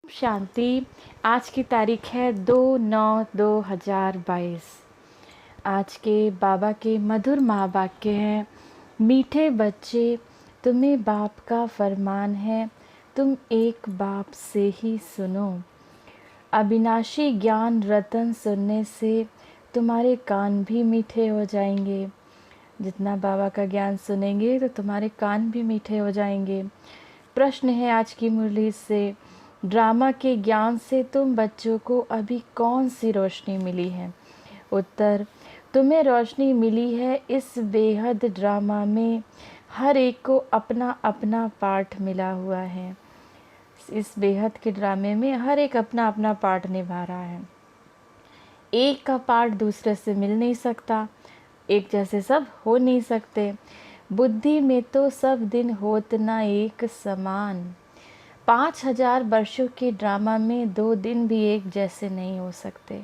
शांति। आज की तारीख है 2/9/2022। आज के बाबा के मधुर महावाक्य हैं। मीठे बच्चे, तुम्हें बाप का फरमान है, तुम एक बाप से ही सुनो। अविनाशी ज्ञान रतन सुनने से तुम्हारे कान भी मीठे हो जाएंगे। जितना बाबा का ज्ञान सुनेंगे तो तुम्हारे कान भी मीठे हो जाएंगे। प्रश्न है आज की मुरली से, ड्रामा के ज्ञान से तुम बच्चों को अभी कौन सी रोशनी मिली है? उत्तर, तुम्हें रोशनी मिली है इस बेहद ड्रामा में हर एक को अपना अपना पार्ट मिला हुआ है। इस बेहद के ड्रामे में हर एक अपना अपना पार्ट निभा रहा है। एक का पार्ट दूसरे से मिल नहीं सकता, एक जैसे सब हो नहीं सकते। बुद्धि में तो सब दिन होत ना एक समान। 5000 वर्षों के ड्रामा में 2 दिन भी एक जैसे नहीं हो सकते।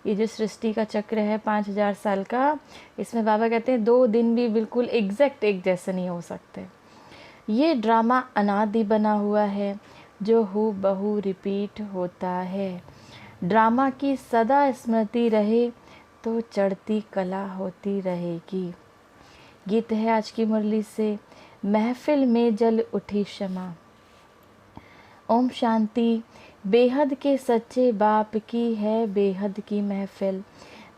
ये जो सृष्टि का चक्र है 5000 साल का, इसमें बाबा कहते हैं 2 दिन भी बिल्कुल एग्जैक्ट एक जैसे नहीं हो सकते। ये ड्रामा अनादि बना हुआ है जो हू बहू रिपीट होता है। ड्रामा की सदा स्मृति रहे तो चढ़ती कला होती रहेगी। गीत है आज की मुरली से, महफिल में जल उठी क्षमा। ओम शांति। बेहद के सच्चे बाप की है बेहद की महफिल।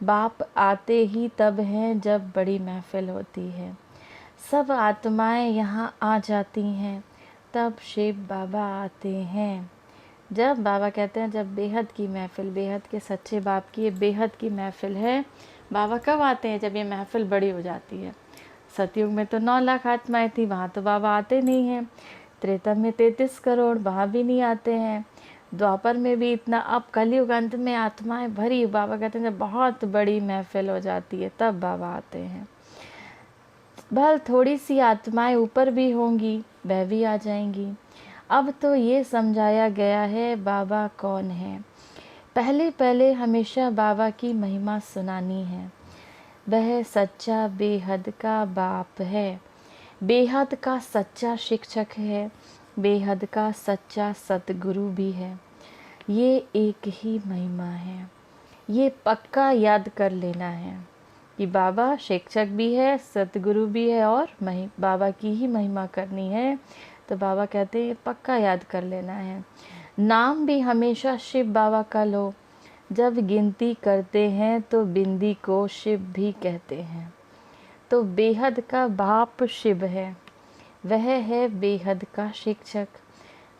बाप आते ही तब हैं जब बड़ी महफिल होती है। सब आत्माएं यहाँ आ जाती हैं, तब शिव बाबा आते हैं। जब बाबा कहते हैं जब बेहद की महफिल, बेहद के सच्चे बाप की ये बेहद की महफिल है, बाबा कब आते हैं? जब ये महफिल बड़ी हो जाती है। सतयुग में तो 9 लाख आत्माएं थी, वहाँ तो बाबा आते नहीं हैं। त्रेता में 33 करोड़, वहाँ भी नहीं आते हैं। द्वापर में भी इतना, अब कलयुग अंत में आत्माएं भरी, बाबा कहते हैं जब बहुत बड़ी महफिल हो जाती है तब बाबा आते हैं। भल थोड़ी सी आत्माएं ऊपर भी होंगी, वह भी आ जाएंगी। अब तो ये समझाया गया है बाबा कौन है। पहले पहले हमेशा बाबा की महिमा सुनानी है। वह सच्चा बेहद का बाप है, बेहद का सच्चा शिक्षक है, बेहद का सच्चा सतगुरु भी है। ये एक ही महिमा है। ये पक्का याद कर लेना है कि बाबा शिक्षक भी है, सतगुरु भी है और बाबा की ही महिमा करनी है। तो बाबा कहते हैं ये पक्का याद कर लेना है। नाम भी हमेशा शिव बाबा का लो। जब गिनती करते हैं तो बिंदी को शिव भी कहते हैं। तो बेहद का बाप शिव है, वह है बेहद का शिक्षक।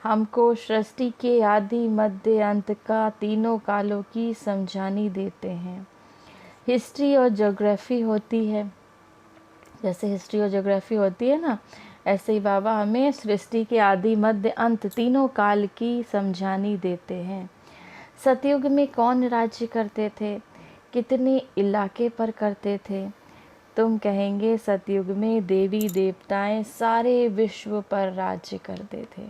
हमको सृष्टि के आदि मध्य अंत का तीनों कालों की समझानी देते हैं। हिस्ट्री और ज्योग्राफी होती है, जैसे हिस्ट्री और ज्योग्राफी होती है ना, ऐसे ही बाबा हमें सृष्टि के आदि मध्य अंत तीनों काल की समझानी देते हैं। सतयुग में कौन राज्य करते थे, कितने इलाके पर करते थे? तुम कहेंगे सतयुग में देवी देवताएं सारे विश्व पर राज्य करते थे।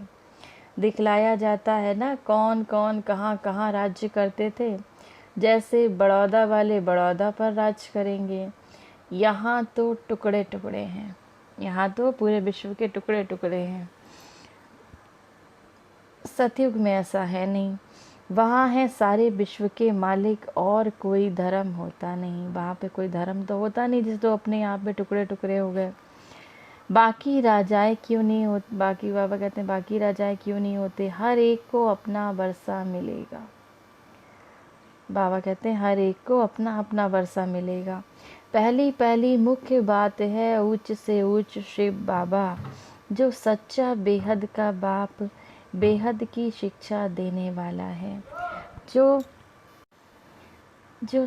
दिखलाया जाता है ना कौन कौन कहाँ कहाँ राज्य करते थे। जैसे बड़ौदा वाले बड़ौदा पर राज्य करेंगे। यहाँ तो टुकड़े टुकड़े हैं, यहाँ तो पूरे विश्व के टुकड़े टुकड़े हैं। सतयुग में ऐसा है नहीं, वहाँ है सारे विश्व के मालिक और कोई धर्म होता नहीं। वहाँ पे कोई धर्म तो होता नहीं जिस तो अपने आप में टुकड़े टुकड़े हो गए। बाकी राजाएं क्यों नहीं होते, बाकी बाबा कहते हैं बाकी राजाएं क्यों नहीं होते, हर एक को अपना वर्षा मिलेगा। बाबा कहते हैं हर एक को अपना अपना वर्षा मिलेगा। पहली पहली मुख्य बात है उच्च से उच्च शिव बाबा, जो सच्चा बेहद का बाप, बेहद की शिक्षा देने वाला है, जो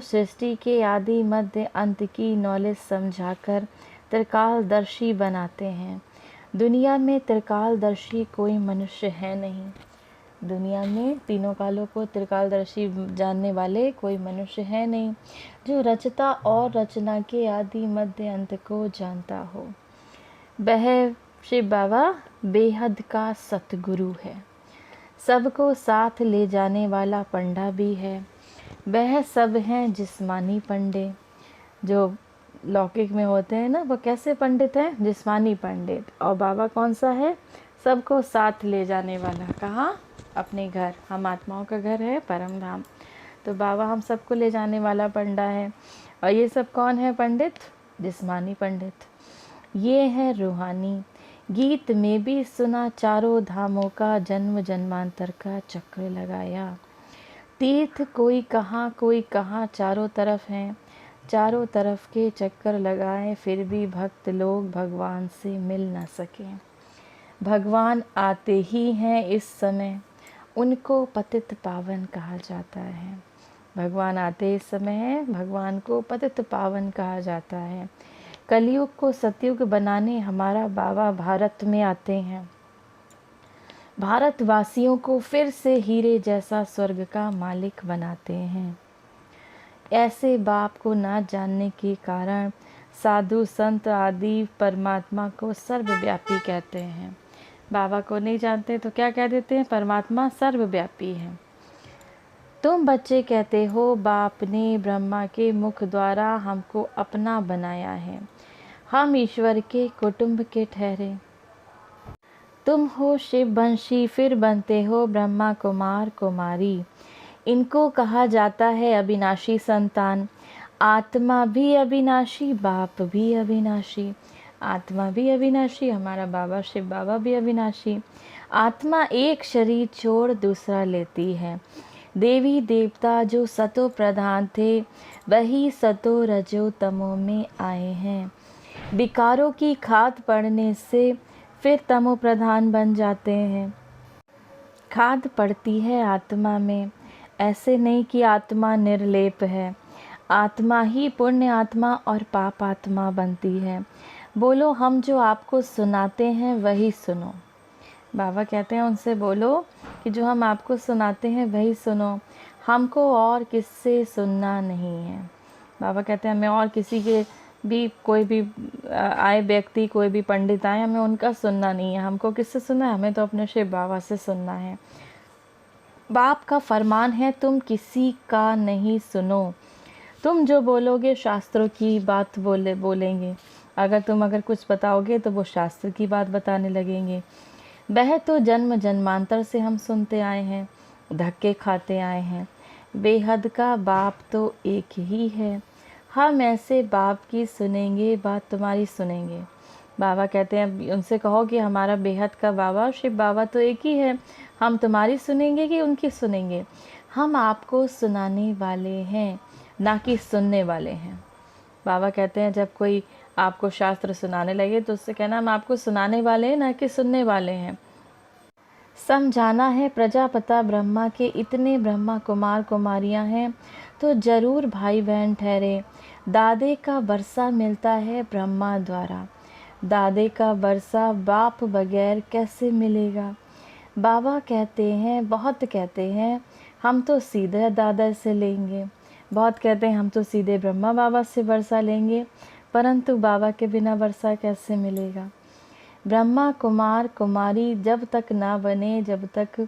सृष्टि के आदि मध्य अंत की नॉलेज समझाकर त्रिकालदर्शी बनाते हैं। दुनिया में त्रिकालदर्शी कोई मनुष्य है नहीं। दुनिया में तीनों कालों को त्रिकालदर्शी जानने वाले कोई मनुष्य है नहीं, जो रचता और रचना के आदि मध्य अंत को जानता हो। वह शिव बाबा बेहद का सतगुरु है, सबको साथ ले जाने वाला पंडा भी है। वह सब हैं जिस्मानी पंडे, जो लौकिक में होते हैं ना, वो कैसे पंडित हैं? जिस्मानी पंडित। और बाबा कौन सा है? सबको साथ ले जाने वाला। कहाँ? अपने घर। हम आत्माओं का घर है परम धाम। तो बाबा हम सबको ले जाने वाला पंडा है। और ये सब कौन है पंडित? जिस्मानी पंडित। ये है रूहानी। गीत में भी सुना चारों धामों का, जन्म जन्मांतर का चक्र लगाया। तीर्थ कोई कहाँ चारों तरफ हैं, चारों तरफ के चक्कर लगाए, फिर भी भक्त लोग भगवान से मिल न सके। भगवान आते ही हैं इस समय, उनको पतित पावन कहा जाता है। भगवान आते इस समय है, भगवान को पतित पावन कहा जाता है। कलयुग को सतयुग बनाने हमारा बाबा भारत में आते हैं। भारतवासियों को फिर से हीरे जैसा स्वर्ग का मालिक बनाते हैं। ऐसे बाप को ना जानने के कारण साधु संत आदि परमात्मा को सर्वव्यापी कहते हैं। बाबा को नहीं जानते तो क्या कह देते हैं? परमात्मा सर्वव्यापी है। तुम बच्चे कहते हो बाप ने ब्रह्मा के मुख द्वारा हमको अपना बनाया है, हम ईश्वर के कुटुंब के ठहरे। तुम हो शिव वंशी, फिर बनते हो ब्रह्मा कुमार कुमारी। इनको कहा जाता है अविनाशी संतान। आत्मा भी अविनाशी, बाप भी अविनाशी। आत्मा भी अविनाशी, हमारा बाबा शिव बाबा भी अविनाशी। आत्मा एक शरीर छोड़ दूसरा लेती है। देवी देवता जो सतो प्रधान थे, वही सतो रजो तमो में आए हैं। विकारों की खाद पड़ने से फिर तमो प्रधान बन जाते हैं। खाद पड़ती है आत्मा में, ऐसे नहीं कि आत्मा निर्लेप है। आत्मा ही पुण्य आत्मा और पाप आत्मा बनती है। बोलो हम जो आपको सुनाते हैं वही सुनो। बाबा कहते हैं उनसे बोलो कि जो हम आपको सुनाते हैं वही सुनो, हमको और किससे सुनना नहीं है। बाबा कहते हैं हमें और किसी के भी कोई भी आए व्यक्ति, कोई भी पंडित आए, हमें उनका सुनना नहीं है। हमको किससे सुनना है? हमें तो अपने शिव बाबा से सुनना है। बाप का फरमान है तुम किसी का नहीं सुनो। तुम जो बोलोगे शास्त्रों की बात बोलेंगे। अगर कुछ बताओगे तो वो शास्त्र की बात बताने लगेंगे। वह तो जन्म जन्मांतर से हम सुनते आए हैं, धक्के खाते आए हैं। बेहद का बाप तो एक ही है, हम ऐसे बाप की सुनेंगे, बात तुम्हारी सुनेंगे। बाबा कहते हैं उनसे कहो कि हमारा बेहद का बाबा शिव बाबा तो एक ही है, हम तुम्हारी सुनेंगे कि उनकी सुनेंगे। हम आपको सुनाने वाले हैं, ना कि सुनने वाले हैं। बाबा कहते हैं जब कोई आपको शास्त्र सुनाने लगे तो उससे कहना हम आपको सुनाने वाले हैं, ना कि सुनने वाले हैं। समझाना है प्रजापिता ब्रह्मा के इतने ब्रह्मा कुमार कुमारियां हैं तो जरूर भाई बहन ठहरे। दादे का वर्षा मिलता है ब्रह्मा द्वारा, दादे का वर्षा बाप बगैर कैसे मिलेगा। बाबा कहते हैं, बहुत कहते हैं हम तो सीधे दादा से लेंगे, बहुत कहते हैं हम तो सीधे ब्रह्मा बाबा से वर्षा लेंगे, परंतु बाबा के बिना वर्षा कैसे मिलेगा। ब्रह्मा कुमार कुमारी जब तक ना बने, जब तक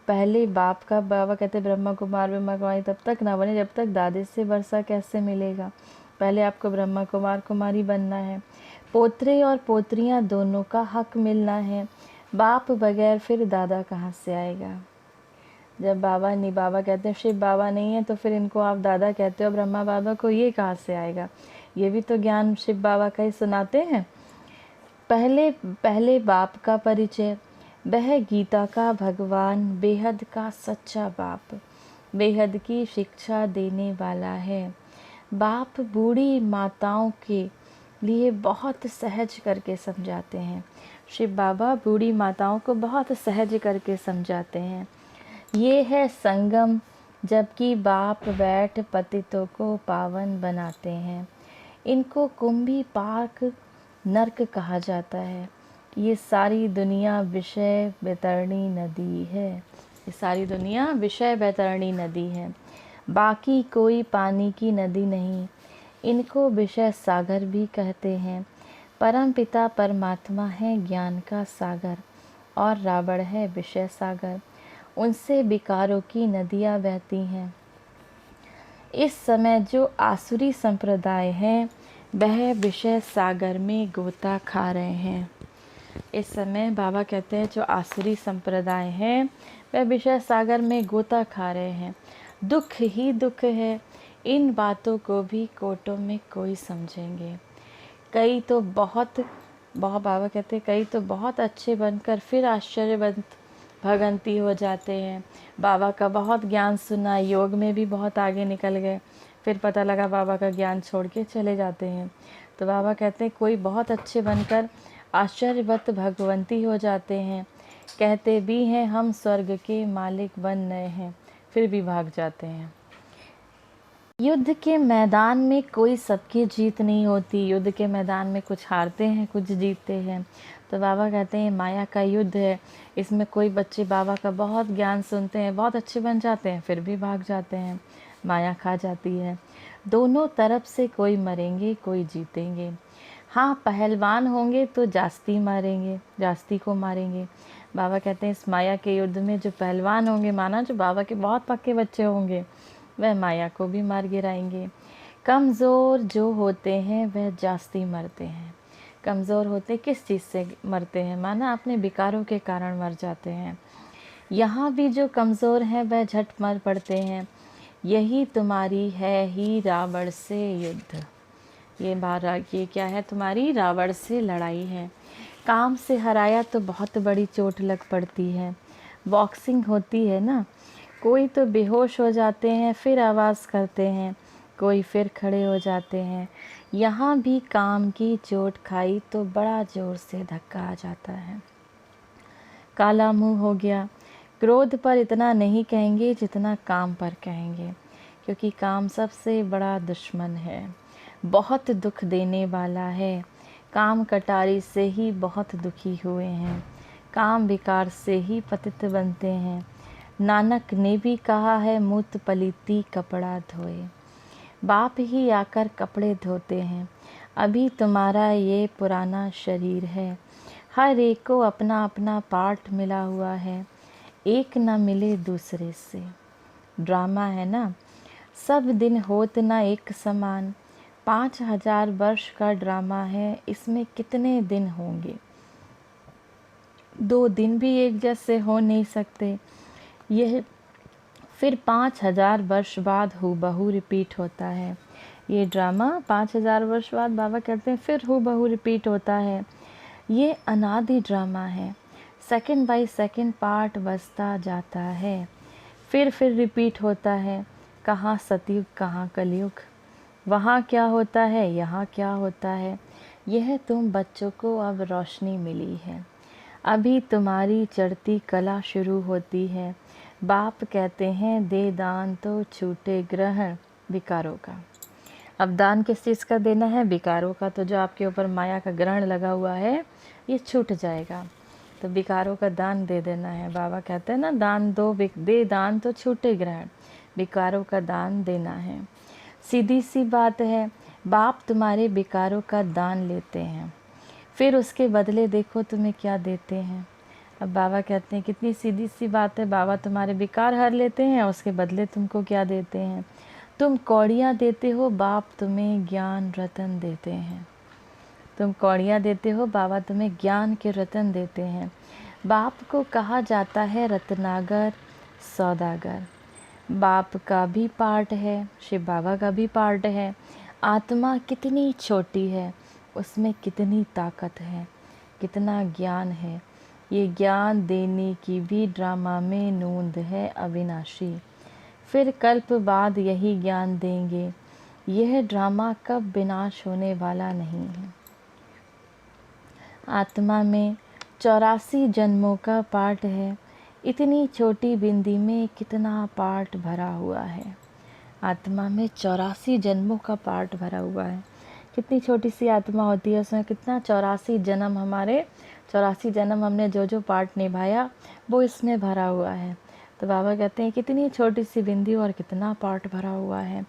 पहले बाप का, बाबा कहते ब्रह्मा कुमारी तब तक ना बने जब तक दादे से वर्षा कैसे मिलेगा। पहले आपको ब्रह्मा कुमार कुमारी बनना है। पोतरे और पोतरियां दोनों का हक मिलना है। बाप बगैर फिर दादा कहाँ से आएगा। जब बाबा नहीं, बाबा कहते हैं शिव बाबा नहीं है तो फिर इनको आप दादा कहते हो, ब्रह्मा बाबा को, ये कहाँ से आएगा। ये भी तो ज्ञान शिव बाबा का ही सुनाते हैं। पहले बाप का परिचय। वह गीता का भगवान, बेहद का सच्चा बाप, बेहद की शिक्षा देने वाला है। बाप बूढ़ी माताओं के लिए बहुत सहज करके समझाते हैं। शिव बाबा बूढ़ी माताओं को बहुत सहज करके समझाते हैं। ये है संगम, जबकि बाप बैठ पतितों को पावन बनाते हैं। इनको कुंभी पाक नर्क कहा जाता है। ये सारी दुनिया विषय बैतरणी नदी है। ये सारी दुनिया विषय बैतरणी नदी है, बाकी कोई पानी की नदी नहीं। इनको विषय सागर भी कहते हैं। परम पिता परमात्मा है ज्ञान का सागर, और रावण है विषय सागर। उनसे विकारों की नदियाँ बहती हैं। इस समय जो आसुरी संप्रदाय हैं वह विषय सागर में गोता खा रहे हैं। इस समय बाबा कहते हैं जो आसुरी संप्रदाय हैं वह विषय सागर में गोता खा रहे हैं। दुख ही दुख है, इन बातों को भी कोटों में कोई समझेंगे। कई तो बहुत बाबा कहते हैं कई तो बहुत अच्छे बनकर फिर आश्चर्यवंत भगंती हो जाते हैं। बाबा का बहुत ज्ञान सुना, योग में भी बहुत आगे निकल गए, फिर पता लगा बाबा का ज्ञान छोड़ के चले जाते हैं। तो बाबा कहते हैं कोई बहुत अच्छे बनकर आश्चर्यवत भगवंती हो जाते हैं, कहते भी हैं हम स्वर्ग के मालिक बन गए हैं, फिर भी भाग जाते हैं। युद्ध के मैदान में कोई सबकी जीत नहीं होती। युद्ध के मैदान में कुछ हारते हैं, कुछ जीतते हैं। तो बाबा कहते हैं माया का युद्ध है, इसमें कोई बच्चे बाबा का बहुत ज्ञान सुनते हैं, बहुत अच्छे बन जाते हैं, फिर भी भाग जाते हैं, माया खा जाती है। दोनों तरफ से कोई मरेंगे, कोई जीतेंगे। हाँ, पहलवान होंगे तो जास्ती मारेंगे, जास्ती को मारेंगे। बाबा कहते हैं इस माया के युद्ध में जो पहलवान होंगे, माना जो बाबा के बहुत पक्के बच्चे होंगे, वह माया को भी मार गिराएंगे। कमज़ोर जो होते हैं वह जास्ती मरते हैं। कमज़ोर होते किस चीज़ से मरते हैं? माना अपने विकारों के कारण मर जाते हैं। यहाँ भी जो कमज़ोर हैं वह झट मर पड़ते हैं। यही तुम्हारी है ही रावण से युद्ध। ये क्या है? तुम्हारी रावण से लड़ाई है। काम से हराया तो बहुत बड़ी चोट लग पड़ती है। बॉक्सिंग होती है ना, कोई तो बेहोश हो जाते हैं फिर आवाज़ करते हैं, कोई फिर खड़े हो जाते हैं। यहाँ भी काम की चोट खाई तो बड़ा ज़ोर से धक्का आ जाता है। काला मुंह हो गया। क्रोध पर इतना नहीं कहेंगे जितना काम पर कहेंगे, क्योंकि काम सबसे बड़ा दुश्मन है, बहुत दुख देने वाला है। काम कटारी से ही बहुत दुखी हुए हैं, काम विकार से ही पतित बनते हैं। नानक ने भी कहा है मूत पलीती कपड़ा धोए। बाप ही आकर कपड़े धोते हैं। अभी तुम्हारा ये पुराना शरीर है, हर एक को अपना अपना पार्ट मिला हुआ है, एक न मिले दूसरे से। ड्रामा है ना, सब दिन होत ना एक समान। 5000 वर्ष का ड्रामा है, इसमें कितने दिन होंगे? 2 दिन भी एक जैसे हो नहीं सकते। यह फिर 5000 वर्ष बाद हूबहू रिपीट होता है। ये ड्रामा 5000 वर्ष बाद बाबा कहते हैं फिर हूबहू रिपीट होता है। ये अनादि ड्रामा है, सेकंड बाय सेकंड पार्ट बजता जाता है, फिर रिपीट होता है। कहाँ सतयुग, कहाँ कलयुग, वहाँ क्या होता है, यहाँ क्या होता है। यह तुम बच्चों को अब रोशनी मिली है, अभी तुम्हारी चढ़ती कला शुरू होती है। बाप कहते हैं दे दान तो छूटे ग्रहण विकारों का। अब दान किस चीज़ का देना है? विकारों का। तो जो आपके ऊपर माया का ग्रहण लगा हुआ है ये छूट जाएगा, तो विकारों का दान दे देना है। बाबा कहते हैं ना, दान दो दे दान तो छूटे ग्रहण, विकारों का दान देना है। सीधी सी बात है, बाप तुम्हारे विकारों का दान लेते हैं, फिर उसके बदले देखो तुम्हें क्या देते हैं। अब बाबा कहते हैं कितनी सीधी सी बात है, बाबा तुम्हारे विकार हर लेते हैं, उसके बदले तुमको क्या देते हैं? तुम कौड़ियाँ देते हो, बाप तुम्हें ज्ञान रतन देते हैं। तुम कौड़ियाँ देते हो, बाबा तुम्हें ज्ञान के रतन देते हैं। बाप को कहा जाता है रत्नागर सौदागर। बाप का भी पार्ट है, शिव बाबा का भी पार्ट है। आत्मा कितनी छोटी है, उसमें कितनी ताकत है, कितना ज्ञान है। ये ज्ञान देने की भी ड्रामा में नूंद है अविनाशी। फिर कल्प बाद यही ज्ञान देंगे। यह ड्रामा कब विनाश होने वाला नहीं है। आत्मा में 84 जन्मों का पार्ट है। इतनी छोटी बिंदी में कितना पार्ट भरा हुआ है। आत्मा में 84 जन्मों का पार्ट भरा हुआ है। कितनी छोटी सी आत्मा होती है, उसमें कितना 84 जन्म, हमारे 84 जन्म हमने जो जो पार्ट निभाया वो इसमें भरा हुआ है। तो बाबा कहते हैं कितनी छोटी सी बिंदी और कितना पार्ट भरा हुआ है।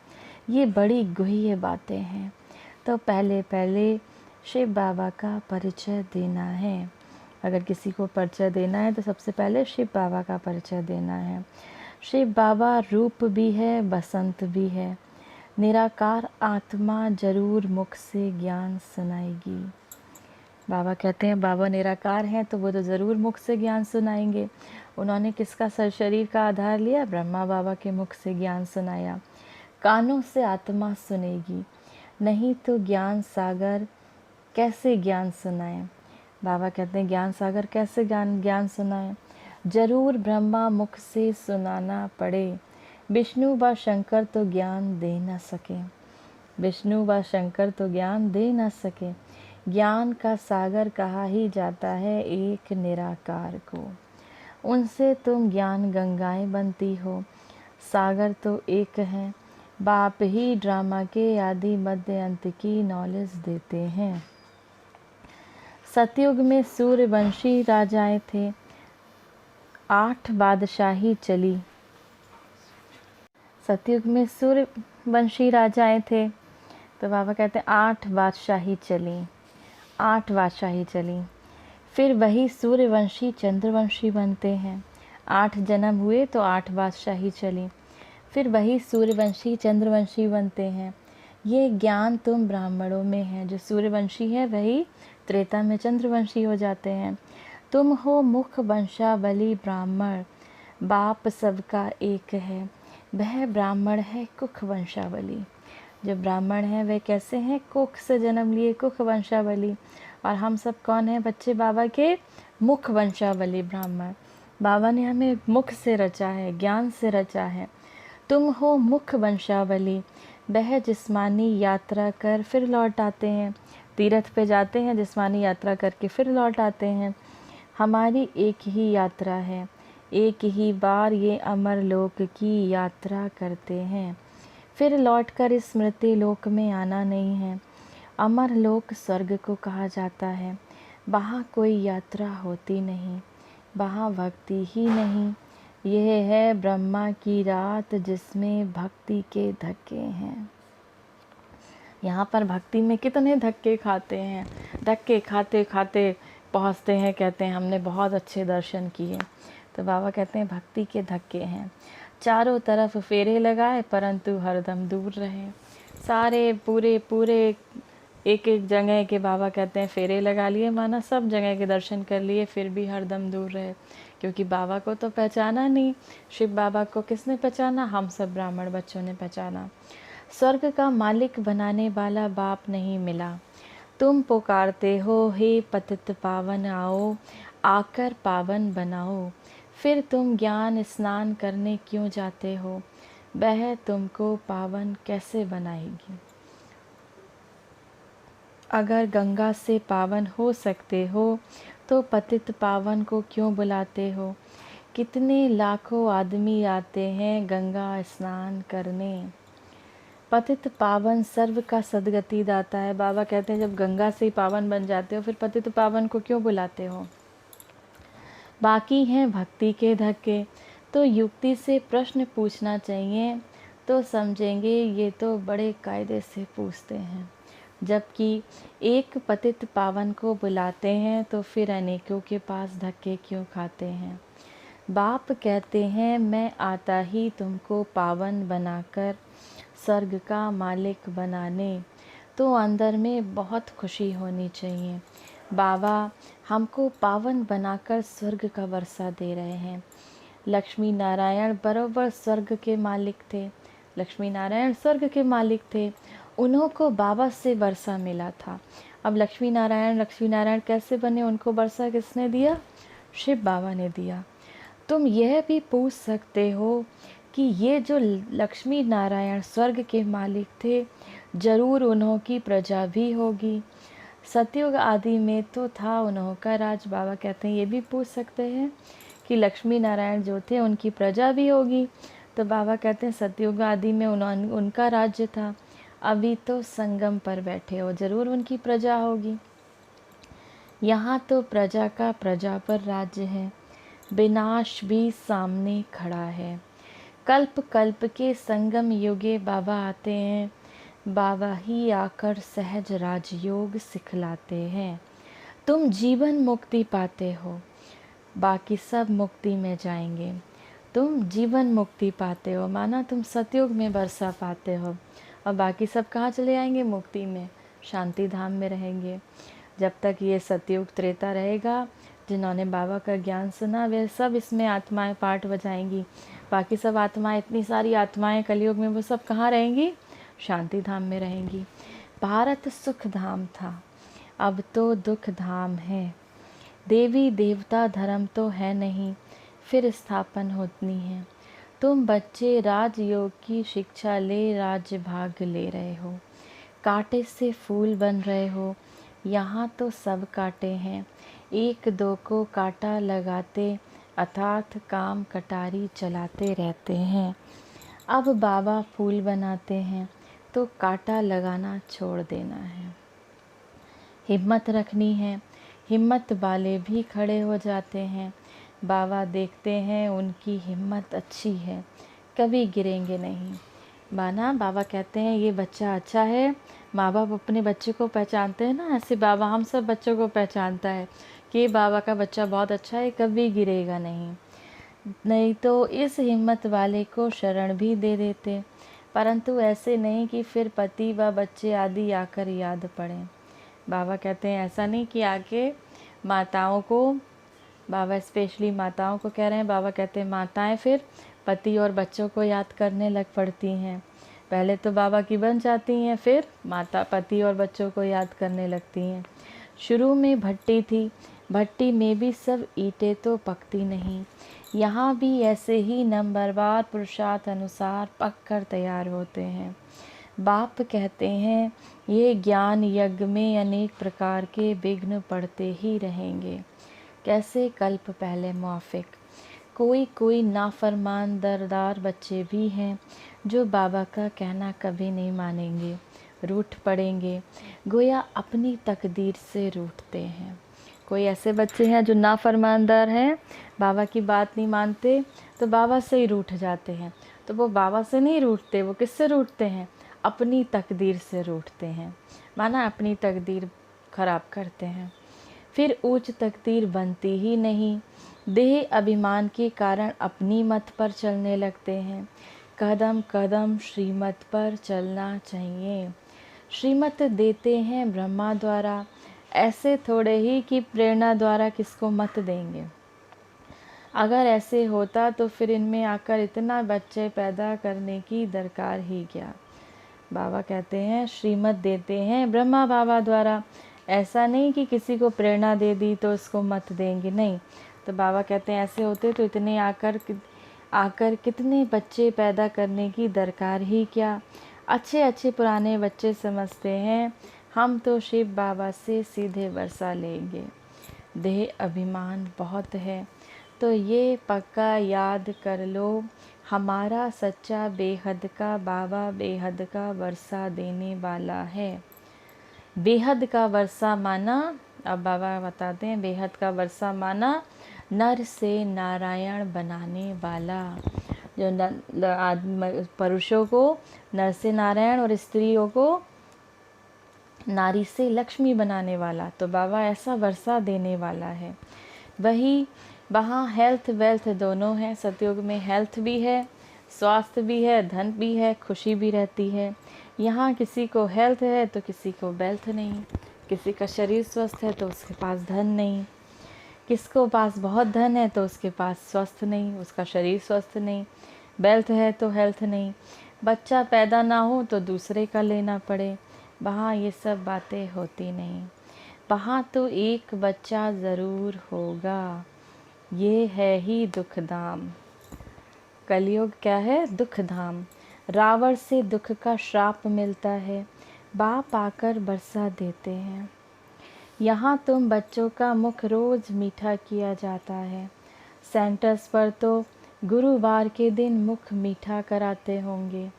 ये बड़ी गुह्य बातें हैं। तो पहले शिव बाबा का परिचय देना है। अगर किसी को परिचय देना है तो सबसे पहले शिव बाबा का परिचय देना है। शिव बाबा रूप भी है, बसंत भी है। निराकार आत्मा जरूर मुख से ज्ञान सुनाएगी। बाबा कहते हैं बाबा निराकार हैं तो वो तो ज़रूर मुख से ज्ञान सुनाएंगे। उन्होंने किसका शरीर का आधार लिया? ब्रह्मा बाबा के मुख से ज्ञान सुनाया। कानों से आत्मा सुनेगी, नहीं तो ज्ञान सागर कैसे ज्ञान सुनाए? बाबा कहते हैं ज्ञान सागर कैसे ज्ञान सुनाए? जरूर ब्रह्मा मुख से सुनाना पड़े, विष्णु व शंकर तो ज्ञान दे न सके। विष्णु व शंकर तो ज्ञान दे न सके। ज्ञान का सागर कहा ही जाता है एक निराकार को। उनसे तुम ज्ञान गंगाएं बनती हो। सागर तो एक है, बाप ही ड्रामा के आदि मध्य अंत की नॉलेज देते हैं। सतयुग में सूर्यवंशी राजाएं थे, 8 बादशाही चली। सतयुग में सूर्यवंशी राजाएं थे, तो बाबा कहते हैं 8 बादशाही चली, 8 बादशाही चली। फिर वही सूर्यवंशी चंद्रवंशी बनते हैं। 8 जन्म हुए तो 8 बादशाही चली, फिर वही सूर्यवंशी चंद्रवंशी बनते हैं। ये ज्ञान तुम ब्राह्मणों में है। जो सूर्यवंशी है वही त्रेता में चंद्रवंशी हो जाते हैं। तुम हो मुख वंशावली ब्राह्मण, बाप सबका एक है, वह ब्राह्मण है कुख वंशावली। जो ब्राह्मण हैं वे कैसे हैं? कुख से जन्म लिए, कुख वंशावली। और हम सब कौन हैं? बच्चे बाबा के मुख वंशावली ब्राह्मण। बाबा ने हमें मुख से रचा है, ज्ञान से रचा है। तुम हो मुख वंशावली, वह जिस्मानी यात्रा कर फिर लौट आते हैं। तीर्थ पे जाते हैं, जिस्मानी यात्रा करके फिर लौट आते हैं। हमारी एक ही यात्रा है, एक ही बार ये अमर लोक की यात्रा करते हैं। फिर लौटकर इस स्मृति लोक में आना नहीं है। अमर लोक स्वर्ग को कहा जाता है। वहाँ कोई यात्रा होती नहीं, वहाँ भक्ति ही नहीं। यह है ब्रह्मा की रात जिसमें भक्ति के धक्के हैं। यहाँ पर भक्ति में कितने धक्के खाते हैं। धक्के खाते खाते पहुँचते हैं, कहते हैं हमने बहुत अच्छे दर्शन किए। तो बाबा कहते हैं भक्ति के धक्के हैं। चारों तरफ फेरे लगाए परंतु हरदम दूर रहे। सारे पूरे एक एक जगह के बाबा कहते हैं फेरे लगा लिए, माना सब जगह के दर्शन कर लिए, फिर भी हरदम दूर रहे। क्योंकि बाबा को तो पहचाना नहीं। शिव बाबा को किसने पहचाना? हम सब ब्राह्मण बच्चों ने पहचाना। स्वर्ग का मालिक बनाने वाला बाप नहीं मिला। तुम पुकारते हो हे पतित पावन आओ, आकर पावन बनाओ। फिर तुम ज्ञान स्नान करने क्यों जाते हो? वह तुमको पावन कैसे बनाएगी? अगर गंगा से पावन हो सकते हो तो पतित पावन को क्यों बुलाते हो? कितने लाखों आदमी आते हैं गंगा स्नान करने। पतित पावन सर्व का सदगति दाता है। बाबा कहते हैं जब गंगा से ही पावन बन जाते हो फिर पतित पावन को क्यों बुलाते हो? बाकी हैं भक्ति के धक्के। तो युक्ति से प्रश्न पूछना चाहिए तो समझेंगे ये तो बड़े कायदे से पूछते हैं। जबकि एक पतित पावन को बुलाते हैं तो फिर अनेकों के पास धक्के क्यों खाते हैं? बाप कहते हैं मैं आता ही तुमको पावन बनाकर स्वर्ग का मालिक बनाने। तो अंदर में बहुत खुशी होनी चाहिए। बाबा हमको पावन बनाकर स्वर्ग का वर्षा दे रहे हैं। लक्ष्मी नारायण बरोबर स्वर्ग के मालिक थे। लक्ष्मी नारायण स्वर्ग के मालिक थे। उन्हों को बाबा से वर्षा मिला था। अब लक्ष्मी नारायण कैसे बने? उनको वर्षा किसने दिया? शिव बाबा ने दिया। तुम यह भी पूछ सकते हो कि ये जो लक्ष्मी नारायण स्वर्ग के मालिक थे, जरूर उन्हों की प्रजा भी होगी। सतयुग आदि में तो था उन्हों का राज। बाबा कहते हैं ये भी पूछ सकते हैं कि लक्ष्मी नारायण जो थे उनकी प्रजा भी होगी। तो बाबा कहते हैं सतयुग आदि में उनका राज्य था। अभी तो संगम पर बैठे हो, जरूर उनकी प्रजा होगी। यहाँ तो प्रजा का प्रजा पर राज्य है, विनाश भी सामने खड़ा है। कल्प कल्प के संगम युगे बाबा आते हैं। बाबा ही आकर सहज राजयोग सिखलाते हैं। तुम जीवन मुक्ति पाते हो, बाकी सब मुक्ति में जाएंगे। तुम जीवन मुक्ति पाते हो माना तुम सतयुग में वर्षा पाते हो, और बाकी सब कहाँ चले आएंगे? मुक्ति में, शांति धाम में रहेंगे। जब तक ये सतयुग त्रेता रहेगा, जिन्होंने बाबा का ज्ञान सुना वे सब इसमें आत्माएं पाठ बजाएंगी। बाकी सब आत्माएं, इतनी सारी आत्माएं कलयुग में, वो सब कहाँ रहेंगी? शांति धाम में रहेंगी। भारत सुख धाम था, अब तो दुख धाम है। देवी देवता धर्म तो है नहीं, फिर स्थापन होती है। तुम बच्चे राजयोग की शिक्षा ले राज्य भाग ले रहे हो, कांटे से फूल बन रहे हो। यहाँ तो सब कांटे हैं, एक दो को कांटा लगाते अर्थात काम कटारी चलाते रहते हैं। अब बाबा फूल बनाते हैं तो कांटा लगाना छोड़ देना है। हिम्मत रखनी है, हिम्मत वाले भी खड़े हो जाते हैं। बाबा देखते हैं उनकी हिम्मत अच्छी है, कभी गिरेंगे नहीं। माना बाबा कहते हैं ये बच्चा अच्छा है, माँ बाप अपने बच्चे को पहचानते हैं ना, ऐसे बाबा हम सब बच्चों को पहचानता है कि ये बाबा का बच्चा बहुत अच्छा है, कभी गिरेगा नहीं। नहीं तो इस हिम्मत वाले को शरण भी दे देते, परंतु ऐसे नहीं कि फिर पति व बच्चे आदि आकर याद पड़ें। बाबा कहते हैं ऐसा नहीं कि आके माताओं को, बाबा स्पेशली माताओं को कह रहे हैं, बाबा कहते हैं माताएं फिर पति और बच्चों को याद करने लग पड़ती हैं। पहले तो बाबा की बन जाती हैं, फिर माता पति और बच्चों को याद करने लगती हैं। शुरू में भट्टी थी, भट्टी में भी सब ईंटें तो पकती नहीं, यहाँ भी ऐसे ही नंबरवार पुरुषार्थ अनुसार पक कर तैयार होते हैं। बाप कहते हैं ये ज्ञान यज्ञ में अनेक प्रकार के विघ्न पड़ते ही रहेंगे। कैसे? कल्प पहले मुआफिक कोई नाफरमान दरदार बच्चे भी हैं जो बाबा का कहना कभी नहीं मानेंगे, रूठ पड़ेंगे, गोया अपनी तकदीर से रूठते हैं। कोई ऐसे बच्चे हैं जो नाफरमानदार हैं, बाबा की बात नहीं मानते तो बाबा से ही रूठ जाते हैं। तो वो बाबा से नहीं रूठते, वो किससे रूठते हैं? अपनी तकदीर से रूठते हैं, माना अपनी तकदीर खराब करते हैं। फिर ऊंच तकदीर बनती ही नहीं, देह अभिमान के कारण अपनी मत पर चलने लगते हैं। कदम कदम श्रीमत पर चलना चाहिए। श्रीमत देते हैं ब्रह्मा द्वारा, ऐसे थोड़े ही कि प्रेरणा द्वारा किसको मत देंगे। अगर ऐसे होता तो फिर इनमें आकर इतना बच्चे पैदा करने की दरकार ही क्या। बाबा कहते हैं श्रीमत देते हैं ब्रह्मा बाबा द्वारा, ऐसा नहीं कि किसी को प्रेरणा दे दी तो उसको मत देंगे, नहीं। तो बाबा कहते हैं ऐसे होते तो इतने आकर कितने बच्चे पैदा करने की दरकार ही क्या। अच्छे अच्छे पुराने बच्चे समझते हैं हम तो शिव बाबा से सीधे वर्षा लेंगे। देह अभिमान बहुत है तो ये पक्का याद कर लो, हमारा सच्चा बेहद का बाबा बेहद का वर्षा देने वाला है। बेहद का वर्षा माना, अब बाबा बताते हैं बेहद का वर्षा माना नर से नारायण बनाने वाला, जो पुरुषों को नर से नारायण और स्त्रियों को नारी से लक्ष्मी बनाने वाला। तो बाबा ऐसा वर्षा देने वाला है। वही वहाँ हेल्थ वेल्थ दोनों है। सतयुग में हेल्थ भी है, स्वास्थ्य भी है, धन भी है, खुशी भी रहती है। यहाँ किसी को हेल्थ है तो किसी को वेल्थ नहीं, किसी का शरीर स्वस्थ है तो उसके पास धन नहीं, किसको पास बहुत धन है तो उसके पास स्वस्थ नहीं, उसका शरीर स्वस्थ नहीं, वेल्थ है तो हेल्थ नहीं। बच्चा पैदा ना हो तो दूसरे का लेना पड़े, वहाँ ये सब बातें होती नहीं। वहाँ तो एक बच्चा ज़रूर होगा, ये है ही दुख धाम। कलयुग क्या है? दुख धाम। रावण से दुख का श्राप मिलता है, बाप आकर बरसा देते हैं। यहाँ तुम बच्चों का मुख रोज़ मीठा किया जाता है। सेंटर्स पर तो गुरुवार के दिन मुख मीठा कराते होंगे।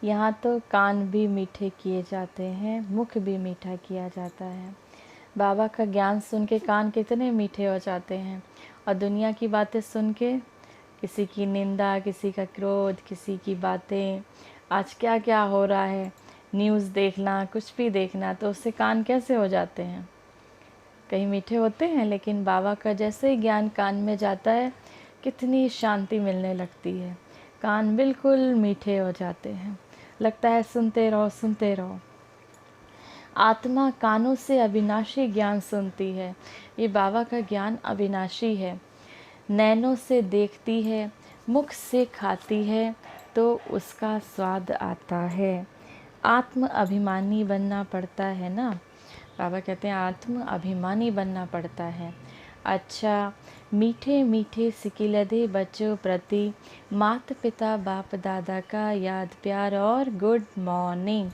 यहाँ तो कान भी मीठे किए जाते हैं, मुख भी मीठा किया जाता है। बाबा का ज्ञान सुन के कान कितने मीठे हो जाते हैं, और दुनिया की बातें सुन के किसी की निंदा, किसी का क्रोध, किसी की बातें, आज क्या क्या हो रहा है, न्यूज़ देखना, कुछ भी देखना, तो उससे कान कैसे हो जाते हैं? कहीं मीठे होते हैं। लेकिन बाबा का जैसे ही ज्ञान कान में जाता है कितनी शांति मिलने लगती है, कान बिल्कुल मीठे हो जाते हैं, लगता है सुनते रहो सुनते रहो। आत्मा कानों से अविनाशी ज्ञान सुनती है। ये बाबा का ज्ञान अविनाशी है। नैनों से देखती है, मुख से खाती है तो उसका स्वाद आता है। आत्म अभिमानी बनना पड़ता है ना। बाबा कहते हैं आत्म अभिमानी बनना पड़ता है। अच्छा, मीठे मीठे सिकिलधे बच्चों प्रति माता पिता बाप दादा का याद प्यार और गुड मॉर्निंग।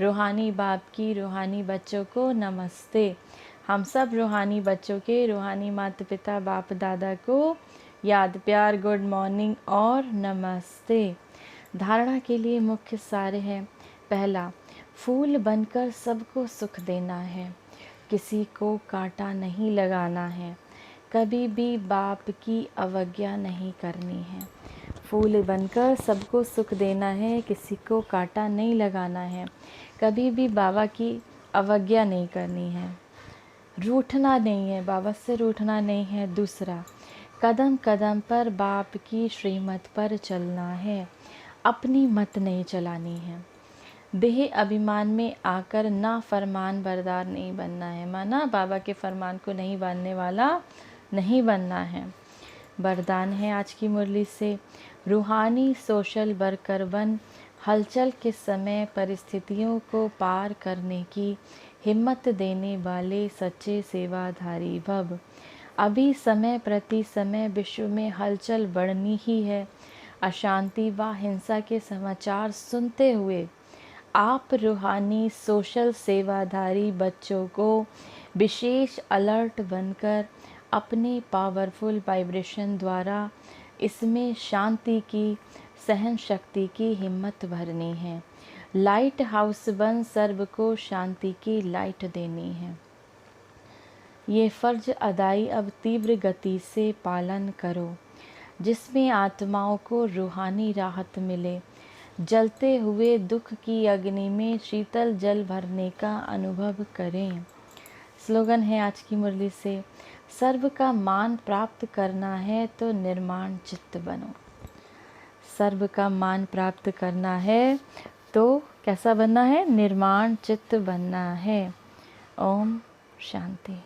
रूहानी बाप की रूहानी बच्चों को नमस्ते। हम सब रूहानी बच्चों के रूहानी माता पिता बाप दादा को याद प्यार गुड मॉर्निंग और नमस्ते। धारणा के लिए मुख्य सार है। पहला, फूल बनकर सबको सुख देना है, किसी को कांटा नहीं लगाना है, कभी भी बाप की अवज्ञा नहीं करनी है। फूल बनकर सबको सुख देना है, किसी को कांटा नहीं लगाना है, कभी भी बाबा की अवज्ञा नहीं करनी है, रूठना नहीं है, बाबा से रूठना नहीं है। दूसरा, कदम कदम पर बाप की श्रीमत पर चलना है, अपनी मत नहीं चलानी है। देह अभिमान में आकर ना फरमान बरदार नहीं बनना है, माना बाबा के फरमान को नहीं मानने वाला नहीं बनना है। वरदान है आज की मुरली से, रूहानी सोशल वर्कर बन, हलचल के समय परिस्थितियों को पार करने की हिम्मत देने वाले सच्चे सेवाधारी भव। अभी समय प्रति समय विश्व में हलचल बढ़नी ही है। अशांति व हिंसा के समाचार सुनते हुए आप रूहानी सोशल सेवाधारी बच्चों को विशेष अलर्ट बनकर अपने पावरफुल वाइब्रेशन द्वारा इसमें शांति की, सहन शक्ति की हिम्मत भरनी है। लाइट हाउस बन सर्व को शांति की लाइट देनी है। ये फ़र्ज अदाई अब तीव्र गति से पालन करो, जिसमें आत्माओं को रूहानी राहत मिले। जलते हुए दुख की अग्नि में शीतल जल भरने का अनुभव करें। स्लोगन है आज की मुरली से, सर्व का मान प्राप्त करना है तो निर्माण चित्त बनो। सर्व का मान प्राप्त करना है तो कैसा बनना है? निर्माण चित्त बनना है। ओम शांति।